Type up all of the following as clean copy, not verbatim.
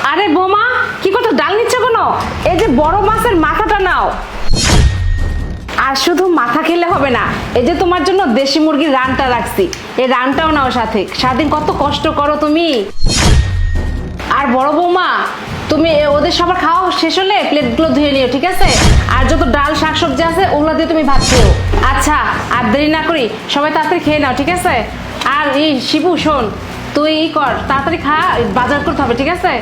আরে বোমা, কি করছো? ডাল নিচ্ছ কেন? এই যে বড় মাছের মাথাটা নাও। আর শুধু মাথা খেলে হবে না, এই যে তোমার জন্য দেশি মুরগির রানটা রাখছি, এই রানটাও নাও সাথে। সারাদিন কত কষ্ট করো তুমি। আর বড় বৌমা, তুমি ওদের সবার খাওয়া শেষ হলে প্লেটগুলো ধুয়ে নিও, ঠিক আছে? আর যত ডাল শাকসবজি আছে ওগুলো দিয়ে তুমি ভাত খেও। আচ্ছা, আর দেরি না করি, সবাই তাড়াতাড়ি খেয়ে নাও, ঠিক আছে? আর এই শিবু শোন, তুই কর, তাড়াতাড়ি খা, বাজার করতে হবে, ঠিক আছে?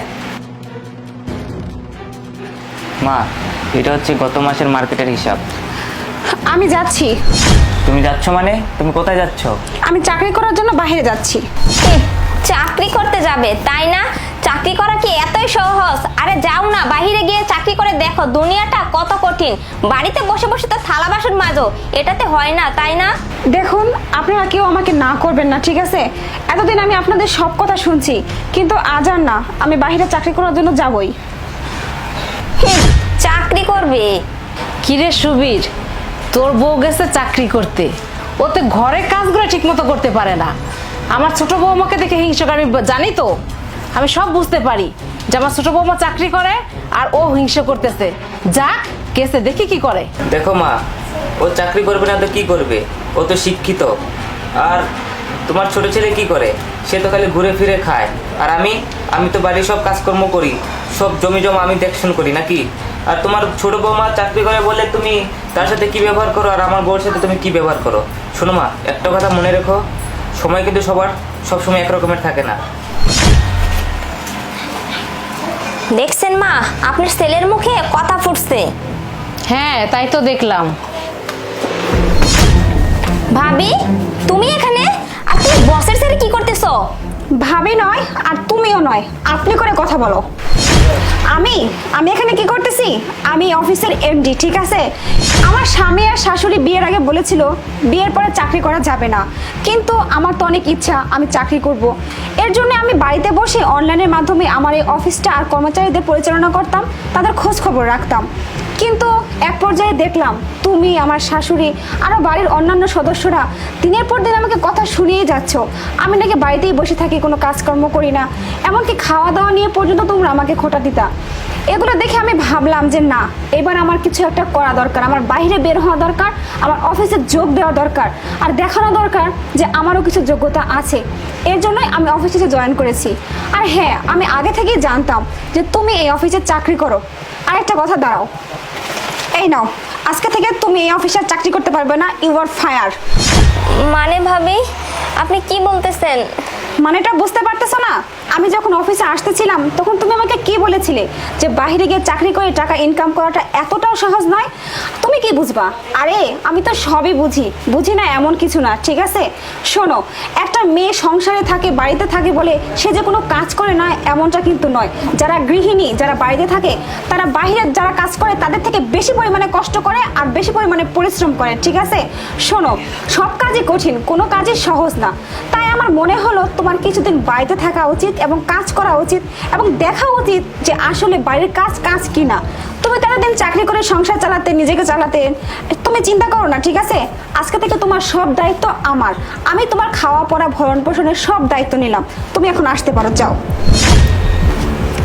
মা, এটা হচ্ছে গত মাসের মার্কেটের হিসাব। আমি যাচ্ছি। তুমি যাচ্ছ মানে? তুমি কোথায় যাচ্ছ? আমি চাকরি করার জন্য বাইরে যাচ্ছি। চাকরি করতে যাবে তাই না? চাকরি করা কি এতই সহজ? আরে যাও না, বাইরে গিয়ে চাকরি করে দেখো দুনিয়াটা কত কঠিন। বাড়িতে বসে বসে তো থালা বাসন মাজো, এটাতে হয় না তাই না? দেখুন, আপনারা কেউ আমাকে না করবেন না, ঠিক আছে? এতদিন আমি আপনাদের সব কথা শুনছি, কিন্তু আজ আর না, আমি বাইরে চাকরি করার জন্য যাবই। চাকরি করবে? কিরে সুবীর, তোর বউ গেছে চাকরি করতে, ওতে ঘরের কাজগুলো ঠিক মতো করতে পারে না। আমার ছোট বৌমাকে দেখে হিংসা করে, আমি জানি তো, আমি সব বুঝতে পারি যে আমার ছোট বৌমা চাকরি করে আর ও হিংসা করতেছে। যা গেছে, দেখি কি করে। দেখো মা, ও চাকরি করবে না তো কি করবে? ও তো শিক্ষিত। আর তোমার ছোট ছেলে কি করে? সে তো খালি ঘুরে ফিরে খায়। আর আমি তো বাড়ির সব কাজকর্ম করি, সব জমি জমা আমি দেখশন করি নাকি? আর তোমার ছোট বৌমা চাকরি করে বলে তুমি তার সাথে কি ব্যবহার করো, আর আমার বউর সাথে তুমি কি ব্যবহার করো? শোনো মা, একটা কথা মনে রেখো, সময় কিন্তু সবসময় একরকমের থাকে না। দেখছেন মা, আপনার ছেলের মুখে কথা ফুটছে। হ্যাঁ, তাই তো দেখলাম। ভাবি, তুমি এখানে? আর তুমি বসের ছেলে কি করতেছো? ভাবি নয় আর তুমিও নয়, আপনি করে কথা বলো। আমি এখানে কি করতেছি? আমি অফিসের এমডি, ঠিক আছে? আমার স্বামী আর শাশুড়ি বিয়ের আগে বলেছিল বিয়ের পরে চাকরি করা যাবে না, কিন্তু আমার তো অনেক ইচ্ছা আমি চাকরি করব। এর জন্য আমি বাড়িতে বসে অনলাইনের মাধ্যমে আমার এই অফিসটা আর কর্মচারীদের পরিচালনা করতাম, তাদের খোঁজ খবর রাখতাম। কিন্তু এক পর্যায়ে দেখলাম তুমি, আমার শাশুড়ি, আরও বাড়ির অন্যান্য সদস্যরা দিনের পর দিন আমাকে কথা শুনিয়েই যাচ্ছ আমি নাকি বাড়িতেই বসে থাকি, কোনো কাজকর্ম করি না, এমনকি খাওয়া দাওয়া নিয়ে পর্যন্ত তোমরা আমাকে খোঁটা দিতা। এগুলো দেখে আমি ভাবলাম যে না, এবার আমার কিছু একটা করা দরকার, আমার বাইরে বের হওয়া দরকার, আমার অফিসে যোগ দেওয়া দরকার, আর দেখানো দরকার যে আমারও কিছু যোগ্যতা আছে। এর জন্যই আমি অফিসে জয়েন করেছি। আর হ্যাঁ, আমি আগে থেকেই জানতাম যে তুমি এই অফিসে চাকরি করো। আর একটা কথা, দাঁড়াও, এই নাও, আজকে থেকে তুমি এই অফিসে চাকরি করতে পারবে না, ইউ আর ফায়ার। মানে ভাবি, আপনি কি বলতেছেন? মানেটা বুঝতে পারতেছো না? আমি যখন অফিসে আসতেছিলাম তখন তুমি আমাকে কি বলেছিলে যে বাইরে গিয়ে চাকরি করে টাকা ইনকাম করাটা এতটাও সহজ নয়। তুমি কি বুঝবা? আরে আমি তো সবই বুঝি না এমন কিছু না, ঠিক আছে? শোনো, একটা মেয়ে সংসারে থাকে, বাড়িতে থাকে বলে সে যে কোনো কাজ করে না এমনটা কিন্তু নয়। যারা গৃহিণী, যারা বাড়িতে থাকে, তারা বাইরে যারা কাজ করে তাদের থেকে বেশি পরিমাণে কষ্ট করে আর বেশি পরিমাণে পরিশ্রম করে, ঠিক আছে? শোনো, সব কাজই কঠিন, কোনো কাজই সহজ না। তাই আমার মনে হলো তোমার কিছুদিন বাড়িতে থাকা উচিত এবং কাজ করা উচিত এবং দেখা উচিত যে আসলে বাইরের কাজ কি না। তুমি তারা দিন চাকরি করে সংসার চালাতে, নিজেকে চালাতে, তুমি চিন্তা করো না, ঠিক আছে? আজকে থেকে তোমার সব দায়িত্ব আমার। আমি তোমার খাওয়া পড়া ভরণ পোষণের সব দায়িত্ব নিলাম। তুমি এখন আসতে পারো, যাও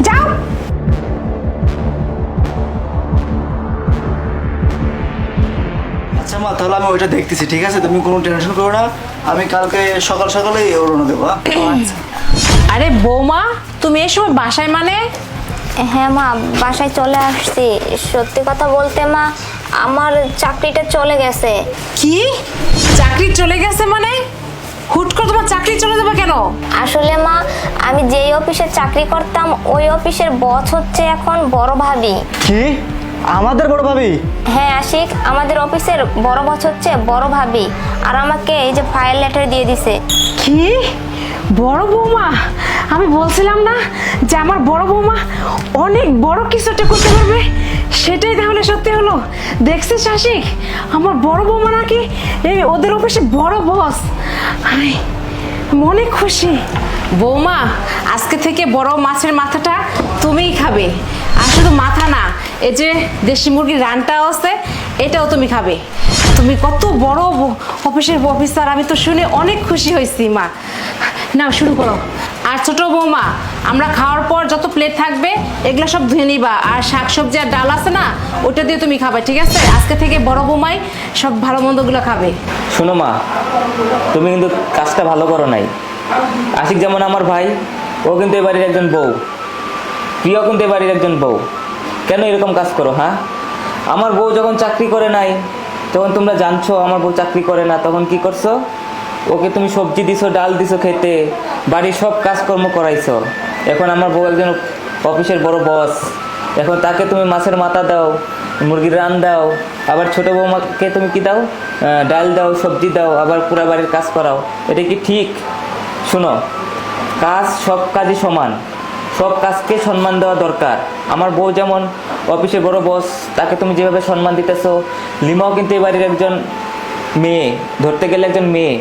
যাও। আচ্ছা মা, তাহলে আমি ওইটা দেখতেছি, ঠিক আছে? তুমি কোনো টেনশন করো না, আমি কালকে সকাল সকালেই রওনা দেবো। আরে বৌমা, তুমি এই সময় বাসায়? মানে হ্যাঁ মা, বাসায় চলে আসছি। সত্যি কথা বলতে মা, আমার চাকরিটা চলে গেছে। কি? চাকরি চলে গেছে মানে? হুট করে তোমার চাকরি চলে যাবে কেন? আসলে মা, আমি যেই অফিসে চাকরি করতাম ওই অফিসের বস হচ্ছে এখন বড় ভাবি। কি? আমাদের বড় ভাবি? হ্যাঁ আশিক, আমাদের অফিসের বড় বস হচ্ছে বড় ভাবি, আর আমাকে এই যে ফাইল লেটার দিয়ে দিছে। কি? বড় বৌমা? আমি বলছিলাম না যে আমার বড় বৌমা অনেক বড় কিছু একটা করতে পারবে? সেটাই তাহলে সত্যি হলো। দেখছিস আশিক, আমার বড় বৌমা নাকি এই ওদের অফিসে বড় বস। মনে খুশি। বৌমা, আজকে থেকে বড় মাছের মাথাটা তুমিই খাবে। আর শুধু মাথা না, এই যে দেশি মুরগির রানটাও আছে, এটাও তুমি খাবে। তুমি কত বড় অফিসের অফিসার, আমি তো শুনে অনেক খুশি হয়েছি। মা, নাও শুরু করো। আর ছোট বৌমা, আমরা খাওয়ার পর যত প্লেট থাকবে এগুলা সব ধুয়ে নিবা, আর শাকসবজি আর ডাল আছে না, ওটা দিয়ে তুমি খাবে, ঠিক আছে? আজকে থেকে বড় বৌমাই সব ভালো মন্দগুলো খাবে। শোনো মা, তুমি কিন্তু কাজটা ভালো করো নাই। আশিক যেমন আমার ভাই, ও কিন্তু এ বাড়ির একজন বউ, প্রিয় কিন্তু এ বাড়ির একজন বউ। কেন এরকম কাজ করো? হ্যাঁ, আমার বউ যখন চাকরি করে নাই, তখন তোমরা জানছো আমার বউ চাকরি করে না, তখন কি করছো? ওকে তুমি সবজি দিছো, ডাল দিছো খেতে, বাড়ির সব কাজকর্ম করাইছো। এখন আমার বউ একজন অফিসের বড় বস, এখন তাকে তুমি মাছের মাথা দাও, মুরগির রান দাও, আবার ছোটো বৌমাকে তুমি কি দাও? ডাল দাও, সবজি দাও, আবার পুরা বাড়ির কাজ করাও। এটা কি ঠিক? শোনো, কাজ সব কাজই সমান, সব কাজকে সম্মান দেওয়া দরকার। আমার বউ যেমন অফিসে বড় বস, তাকে তুমি যেভাবে সম্মান দিতেছো, লিমাও কিন্তু এ বাড়ির একজন মেয়ে, ধরতে গেলে একজন মেয়ে।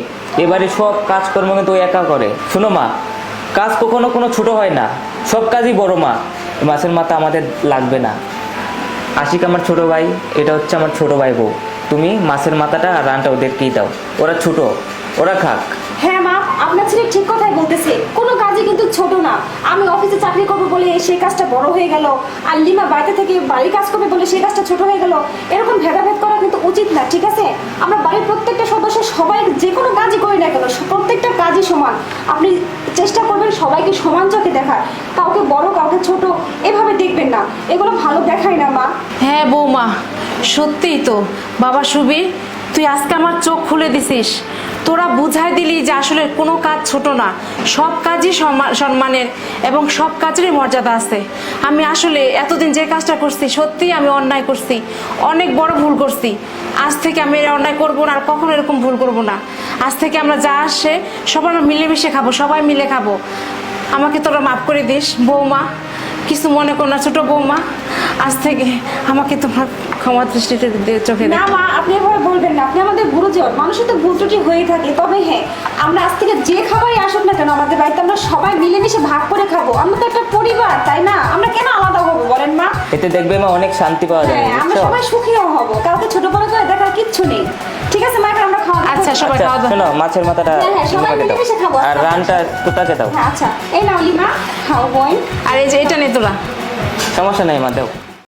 এবারে সব কাজকর্ম কিন্তু ও একা করে। শোনো মা, কাজ কখনো কোনো ছোট হয় না, সব কাজই বড় মা। মাছের মাথা আমাদের লাগবে না। আশিক আমার ছোট ভাই, এটা হচ্ছে আমার ছোট ভাই বউ। তুমি মাছের মাথাটা আর রানটা ওদেরকেই দাও, ওরা ছোট, ওরা খাক। হ্যাঁ মা, আপনার ছেলে ঠিক কথাই বলতেছে, কোনো কাজই কিন্তু ছোট না। আমি অফিসে চাকরি করবো বলে সেই কাজটা বড় হয়ে গেল, আর লিমা বাড়িতে থেকে বাড়ির কাজ করবে বলে সেই কাজটা ছোট হয়ে গেল। এরকম ভেদাভেদ করা কিন্তু উচিত না, ঠিক আছে? আমরা বাড়ির প্রত্যেকটা সদস্য সবাই যে কোনো কাজই করি না কেন, প্রত্যেকটা কাজই সমান। আপনি চেষ্টা করবেন সবাইকে সমান চোখে দেখার, কাউকে বড় কাউকে ছোট এভাবে দেখবেন না, এগুলো ভালো দেখায় না মা। হ্যাঁ বৌমা, সত্যিই তো। বাবা সুবীর, তুই আজকে আমার চোখ খুলে দিছিস। তোরা বুঝাই দিলি যে আসলে কোনো কাজ ছোট না, সব কাজই সম্মানের এবং সব কাজেরই মর্যাদা আছে। আমি আসলে এতদিন যে কাজটা করছি, সত্যিই আমি অন্যায় করছি, অনেক বড় ভুল করছি। আজ থেকে আমি এর অন্যায় করবো না, আর কখনো এরকম ভুল করবো না। আজ থেকে আমরা যা আসে সবাই মিলেমিশে খাবো, সবাই মিলে খাবো। আমাকে তোরা মাফ করে দিস বৌমা, কিছু মনে কর না ছোট বৌমা। আজ থেকে আমাকে তোমার ক্ষমা দৃষ্টিতে চোখে না মা, আপনি এভাবে বলবেন না, আপনি আমাদের গুরুজন, মানুষের তো ভুল ত্রুটি হয়ে থাকে। তবে হ্যাঁ, আমরা আজ থেকে যে খাবারই আসুক না কেন আমাদের বাড়িতে, আমরা সবাই মিলেমিশে ভাগ করে খাবো। আমরা তো একটা পরিবার, তাই না? আমরা কেন আলাদা হবো বলেন মা? এতে দেখবে মা অনেক শান্তি পাওয়া যাবে, হ্যাঁ, আমরা বুঝছো? সবাই সুখীও হবো, কাউকে ছোট বড় করে দেখার কিচ্ছু নেই। ঠিক আছে মা, এখন আমরা খাওয়া দাওয়া আচ্ছা, করবো। সবাই আচ্ছা, খাওয়া দাওয়া। শোনো, মাছের মাথাটা হ্যাঁ, হ্যাঁ, সবাই লিমাকে দাও, মিলেমিশে খাবো। আর আচ্ছা, রানটা তোতাকে দাও। হ্যাঁ আচ্ছা, এই নাও লিমা, খাও বোন। আর এই যে এটা নে তোরা। সমস্যা নেই মা, দাও।